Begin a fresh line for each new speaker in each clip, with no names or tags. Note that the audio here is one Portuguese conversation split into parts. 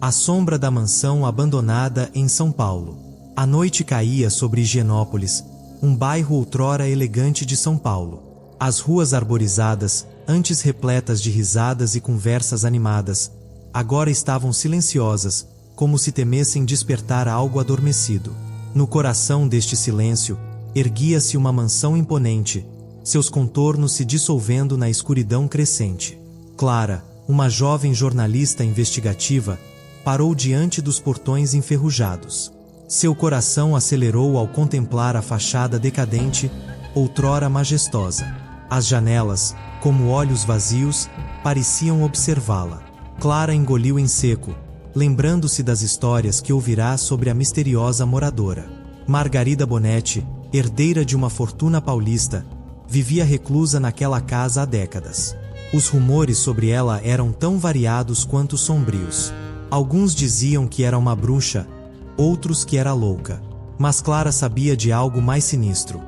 A sombra da mansão abandonada em São Paulo. A noite caía sobre Higienópolis, um bairro outrora elegante de São Paulo. As ruas arborizadas, antes repletas de risadas e conversas animadas, agora estavam silenciosas, como se temessem despertar algo adormecido. No coração deste silêncio, erguia-se uma mansão imponente, seus contornos se dissolvendo na escuridão crescente. Clara, uma jovem jornalista investigativa, parou diante dos portões enferrujados. Seu coração acelerou ao contemplar a fachada decadente, outrora majestosa. As janelas, como olhos vazios, pareciam observá-la. Clara engoliu em seco, lembrando-se das histórias que ouvirá sobre a misteriosa moradora. Margarida Bonetti, herdeira de uma fortuna paulista, vivia reclusa naquela casa há décadas. Os rumores sobre ela eram tão variados quanto sombrios. Alguns diziam que era uma bruxa, outros que era louca. Mas Clara sabia de algo mais sinistro.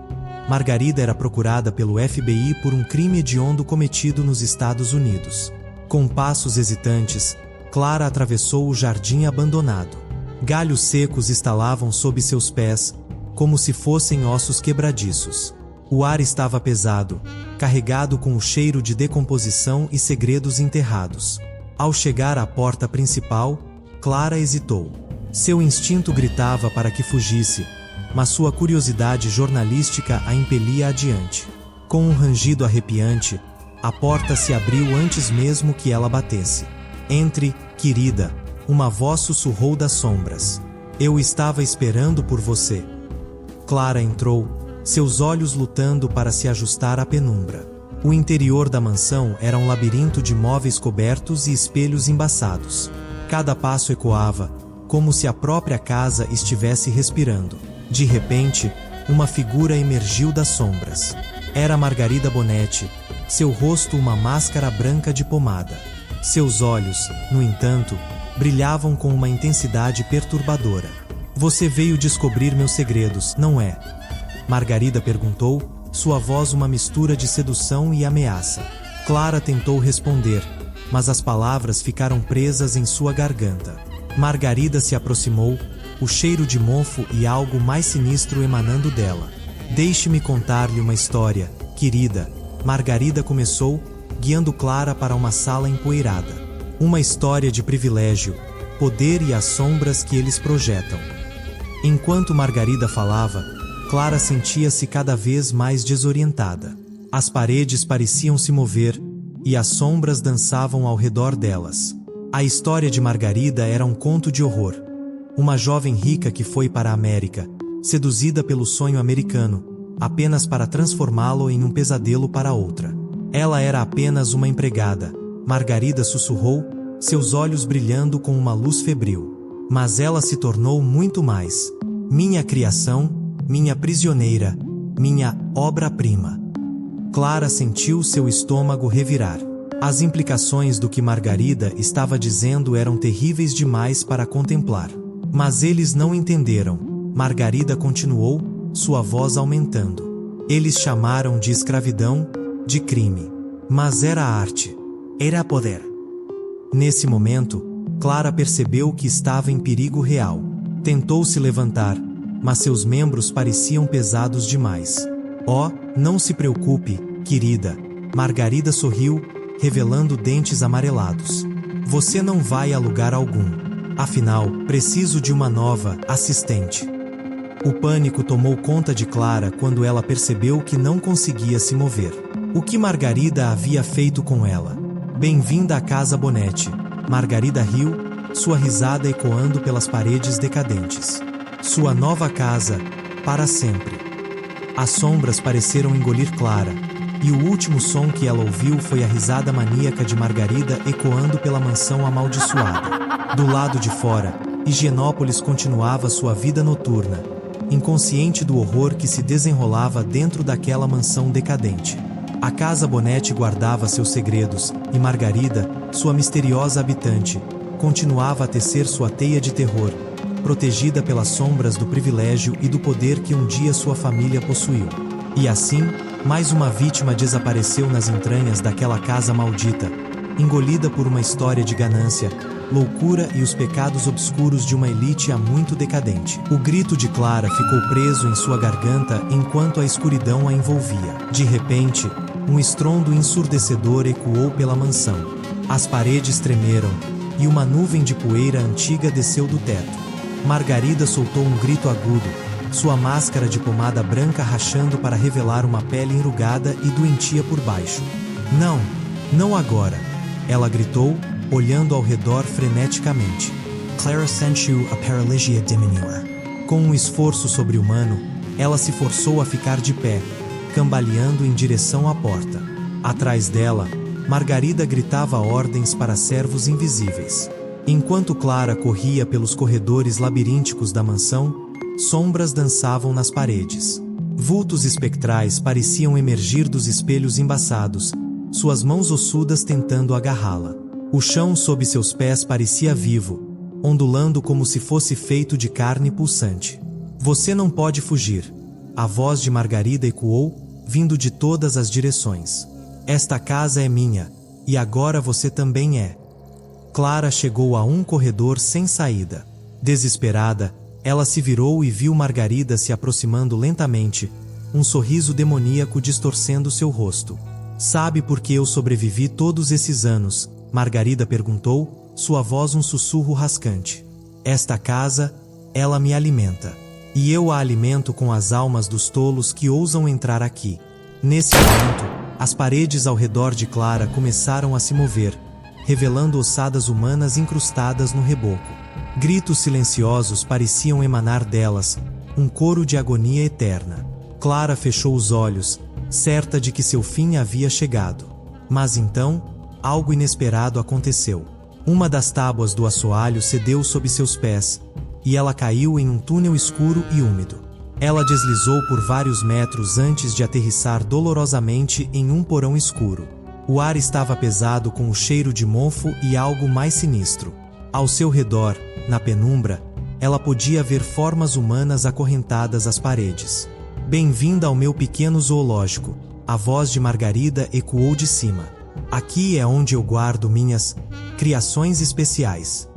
Margarida era procurada pelo FBI por um crime hediondo cometido nos Estados Unidos. Com passos hesitantes, Clara atravessou o jardim abandonado. Galhos secos estalavam sob seus pés, como se fossem ossos quebradiços. O ar estava pesado, carregado com o cheiro de decomposição e segredos enterrados. Ao chegar à porta principal, Clara hesitou. Seu instinto gritava para que fugisse, mas sua curiosidade jornalística a impelia adiante. Com um rangido arrepiante, a porta se abriu antes mesmo que ela batesse. "Entre, querida", uma voz sussurrou das sombras. "Eu estava esperando por você." Clara entrou, seus olhos lutando para se ajustar à penumbra. O interior da mansão era um labirinto de móveis cobertos e espelhos embaçados. Cada passo ecoava, como se a própria casa estivesse respirando. De repente, uma figura emergiu das sombras. Era Margarida Bonetti, seu rosto uma máscara branca de pomada. Seus olhos, no entanto, brilhavam com uma intensidade perturbadora. "Você veio descobrir meus segredos, não é?" Margarida perguntou, sua voz uma mistura de sedução e ameaça. Clara tentou responder, mas as palavras ficaram presas em sua garganta. Margarida se aproximou, o cheiro de mofo e algo mais sinistro emanando dela. "Deixe-me contar-lhe uma história, querida", Margarida começou, guiando Clara para uma sala empoeirada. "Uma história de privilégio, poder e as sombras que eles projetam." Enquanto Margarida falava, Clara sentia-se cada vez mais desorientada. As paredes pareciam se mover, e as sombras dançavam ao redor delas. A história de Margarida era um conto de horror. Uma jovem rica que foi para a América, seduzida pelo sonho americano, apenas para transformá-lo em um pesadelo para outra. Ela era apenas uma empregada, Margarida sussurrou, seus olhos brilhando com uma luz febril. Mas ela se tornou muito mais. Minha criação, minha prisioneira, minha obra-prima. Clara sentiu seu estômago revirar. As implicações do que Margarida estava dizendo eram terríveis demais para contemplar. Mas eles não entenderam. Margarida continuou, sua voz aumentando. Eles chamaram de escravidão, de crime. Mas era arte. Era poder. Nesse momento, Clara percebeu que estava em perigo real. Tentou se levantar, mas seus membros pareciam pesados demais. "Oh, não se preocupe, querida." Margarida sorriu, revelando dentes amarelados. "Você não vai a lugar algum. Afinal, preciso de uma nova assistente." O pânico tomou conta de Clara quando ela percebeu que não conseguia se mover. O que Margarida havia feito com ela? "Bem-vinda à Casa Bonetti." Margarida riu, sua risada ecoando pelas paredes decadentes. Sua nova casa, para sempre. As sombras pareceram engolir Clara, e o último som que ela ouviu foi a risada maníaca de Margarida ecoando pela mansão amaldiçoada. Do lado de fora, Higienópolis continuava sua vida noturna, inconsciente do horror que se desenrolava dentro daquela mansão decadente. A Casa Bonetti guardava seus segredos, e Margarida, sua misteriosa habitante, continuava a tecer sua teia de terror, protegida pelas sombras do privilégio e do poder que um dia sua família possuiu. E assim, mais uma vítima desapareceu nas entranhas daquela casa maldita, engolida por uma história de ganância, loucura e os pecados obscuros de uma elite há muito decadente. O grito de Clara ficou preso em sua garganta enquanto a escuridão a envolvia. De repente, um estrondo ensurdecedor ecoou pela mansão. As paredes tremeram, e uma nuvem de poeira antiga desceu do teto. Margarida soltou um grito agudo, sua máscara de pomada branca rachando para revelar uma pele enrugada e doentia por baixo. Não, não agora, ela gritou, olhando ao redor freneticamente.
Clara sent you a paralysia diminuer.
Com um esforço sobre-humano, ela se forçou a ficar de pé, cambaleando em direção à porta. Atrás dela, Margarida gritava ordens para servos invisíveis. Enquanto Clara corria pelos corredores labirínticos da mansão, sombras dançavam nas paredes. Vultos espectrais pareciam emergir dos espelhos embaçados, suas mãos ossudas tentando agarrá-la. O chão sob seus pés parecia vivo, ondulando como se fosse feito de carne pulsante. Você não pode fugir. A voz de Margarida ecoou, vindo de todas as direções. Esta casa é minha, e agora você também é. Clara chegou a um corredor sem saída. Desesperada, ela se virou e viu Margarida se aproximando lentamente, um sorriso demoníaco distorcendo seu rosto. Sabe por que eu sobrevivi todos esses anos? Margarida perguntou, sua voz um sussurro rascante. Esta casa, ela me alimenta. E eu a alimento com as almas dos tolos que ousam entrar aqui. Nesse momento, as paredes ao redor de Clara começaram a se mover, revelando ossadas humanas incrustadas no reboco. Gritos silenciosos pareciam emanar delas, um coro de agonia eterna. Clara fechou os olhos, certa de que seu fim havia chegado. Mas então, algo inesperado aconteceu. Uma das tábuas do assoalho cedeu sob seus pés, e ela caiu em um túnel escuro e úmido. Ela deslizou por vários metros antes de aterrissar dolorosamente em um porão escuro. O ar estava pesado com o cheiro de mofo e algo mais sinistro. Ao seu redor, na penumbra, ela podia ver formas humanas acorrentadas às paredes. Bem-vinda ao meu pequeno zoológico, a voz de Margarida ecoou de cima. Aqui é onde eu guardo minhas criações especiais.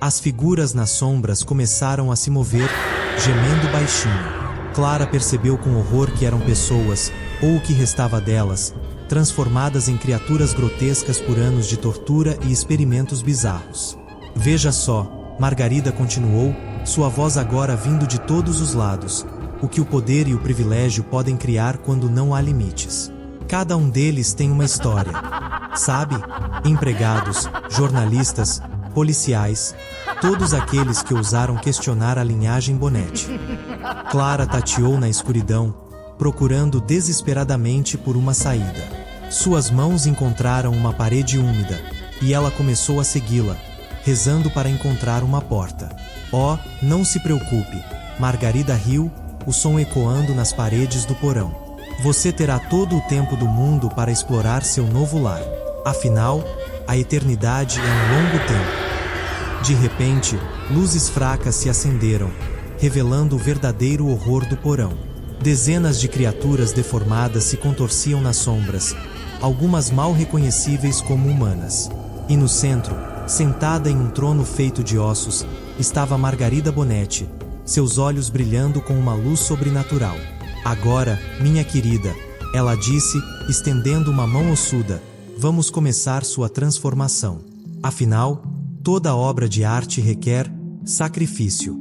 As figuras nas sombras começaram a se mover, gemendo baixinho. Clara percebeu com horror que eram pessoas, ou o que restava delas, transformadas em criaturas grotescas por anos de tortura e experimentos bizarros. Veja só, Margarida continuou, sua voz agora vindo de todos os lados, o que o poder e o privilégio podem criar quando não há limites. Cada um deles tem uma história. Sabe? Empregados, jornalistas, policiais, todos aqueles que ousaram questionar a linhagem Bonetti. Clara tateou na escuridão, procurando desesperadamente por uma saída. Suas mãos encontraram uma parede úmida, e ela começou a segui-la, rezando para encontrar uma porta. Oh, não se preocupe, Margarida riu, o som ecoando nas paredes do porão. Você terá todo o tempo do mundo para explorar seu novo lar. Afinal, a eternidade é um longo tempo. De repente, luzes fracas se acenderam, revelando o verdadeiro horror do porão. Dezenas de criaturas deformadas se contorciam nas sombras, algumas mal reconhecíveis como humanas. E no centro, sentada em um trono feito de ossos, estava Margarida Bonetti, seus olhos brilhando com uma luz sobrenatural. Agora, minha querida, ela disse, estendendo uma mão ossuda, vamos começar sua transformação. Afinal, toda obra de arte requer sacrifício.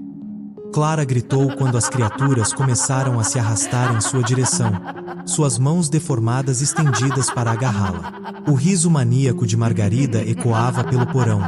Clara gritou quando as criaturas começaram a se arrastar em sua direção, suas mãos deformadas estendidas para agarrá-la. O riso maníaco de Margarida ecoava pelo porão,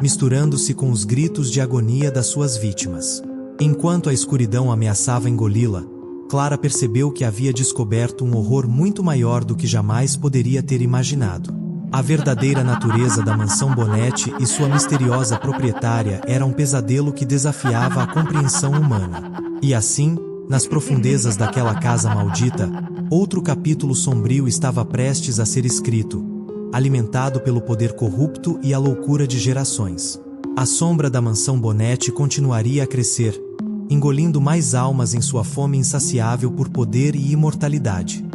misturando-se com os gritos de agonia das suas vítimas. Enquanto a escuridão ameaçava engoli-la, Clara percebeu que havia descoberto um horror muito maior do que jamais poderia ter imaginado. A verdadeira natureza da mansão Bonetti e sua misteriosa proprietária era um pesadelo que desafiava a compreensão humana. E assim, nas profundezas daquela casa maldita, outro capítulo sombrio estava prestes a ser escrito, alimentado pelo poder corrupto e a loucura de gerações. A sombra da mansão Bonetti continuaria a crescer, engolindo mais almas em sua fome insaciável por poder e imortalidade.